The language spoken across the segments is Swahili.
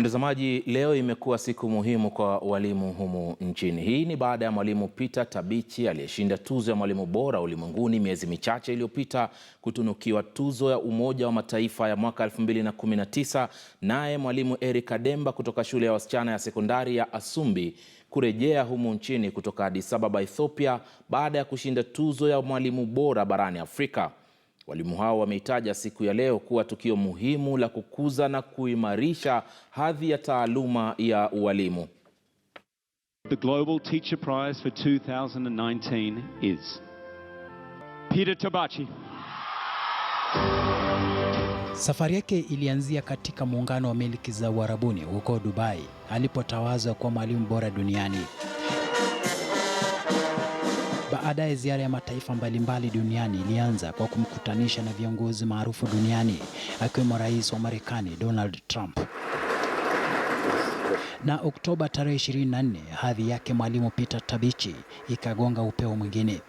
Mtazamaji, leo imekuwa siku muhimu kwa walimu humu nchini. Hii ni baada ya mwalimu Tabichi aliyeshinda tuzo ya mwalimu bora ulimwenguni miezi michache iliyopita kutunukiwa tuzo ya Umoja wa Mataifa ya mwaka 2019, naye mwalimu Eric Ademba kutoka shule ya wasichana ya sekondari ya Asumbi kurejea humu nchini kutoka Addis Ababa, Ethiopia, baada ya kushinda tuzo ya mwalimu bora barani Afrika. Walimu hao wameitaja siku ya leo kuwa tukio muhimu la kukuza na kuimarisha hadhi ya taaluma ya ualimu. The Global Teacher Prize for 2019 is Tabichi. Safari yake ilianzia katika muungano wa miliki za Uarabuni huko Dubai, alipotawazwa kwa mwalimu bora duniani. Baada ya ziara ya mataifa mbalimbali duniani ilianza kwa kumkutanisha na viongozi maarufu duniani akiwemo Rais wa Marekani Donald Trump. Na Oktoba tarehe 24 hadhi yake mwalimu Tabichi ikagonga upeo mwingine.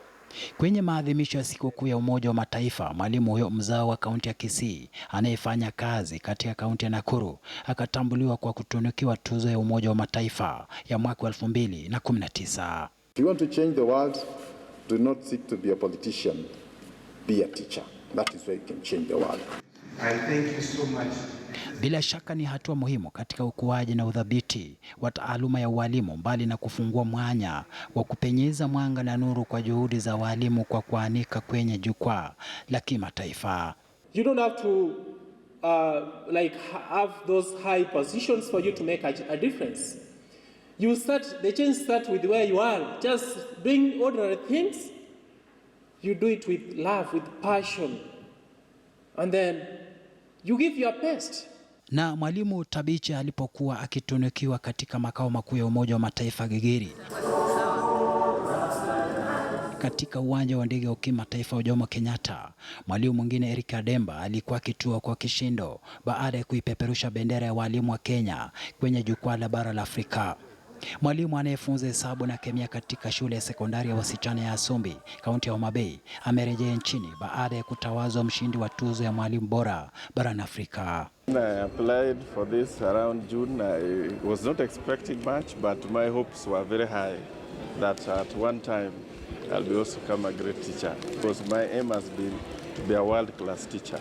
Kwenye maadhimisho ya sikukuu ya Umoja wa Mataifa, mwalimu huyo mzao wa kaunti ya Kisii anayefanya kazi katika kaunti ya Nakuru akatambuliwa kwa kutunukiwa tuzo ya Umoja wa Mataifa ya mwaka 2019. If you want to change the world, do not seek to be a politician, be a teacher. That is where you can change the world. I thank you so much. Bila shaka ni hatua muhimu katika ukuaji na udhabiti wa taaluma ya ualimu, mbali na kufungua mwanya wa kupenyeza mwanga na nuru kwa juhudi za walimu kwa kuanika kwenye jukwaa la kimataifa. You don't have to have those high positions for you to make a difference. The change starts with where you are. Just doing ordinary things. You do it with love, with passion. And then you give your best. Na mwalimu Tabichi alipokuwa akitunukiwa katika makao makuu ya Umoja wa Mataifa Gigiri, katika uwanja wa ndege wa kimataifa wa Jomo Kenyatta, mwalimu mwingine Eric Ademba alikuwa akitua kwa kishindo baada ya kuipeperusha bendera ya walimu wa Kenya kwenye jukwaa la bara la Afrika. Mwalimu anayefunza hesabu na kemia katika shule ya sekondari ya wasichana ya Asumbi, kaunti ya Homa Bay, amerejea nchini baada ya kutawazwa mshindi wa tuzo ya mwalimu bora barani Afrika. I applied for this around June. I was not expecting much, but my hopes were very high that at one time I'll be also become a great teacher, because my aim has been to be a world-class teacher.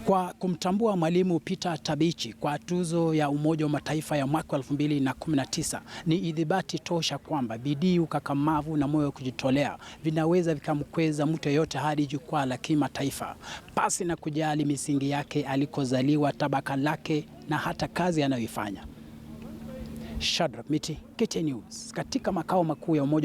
Kwa kumtambua mwalimu Tabichi kwa tuzo ya Umoja wa Mataifa ya mwaka 2019 ni idhibati tosha kwamba bidii, ukakamavu na moyo wa kujitolea vinaweza vikamkweza mtu yeyote hadi jukwaa la kimataifa, pasi na kujali misingi yake, alikozaliwa, tabaka lake na hata kazi anayoifanya. Shadrack Miti, KTN News, katika makao makuu ya Umoja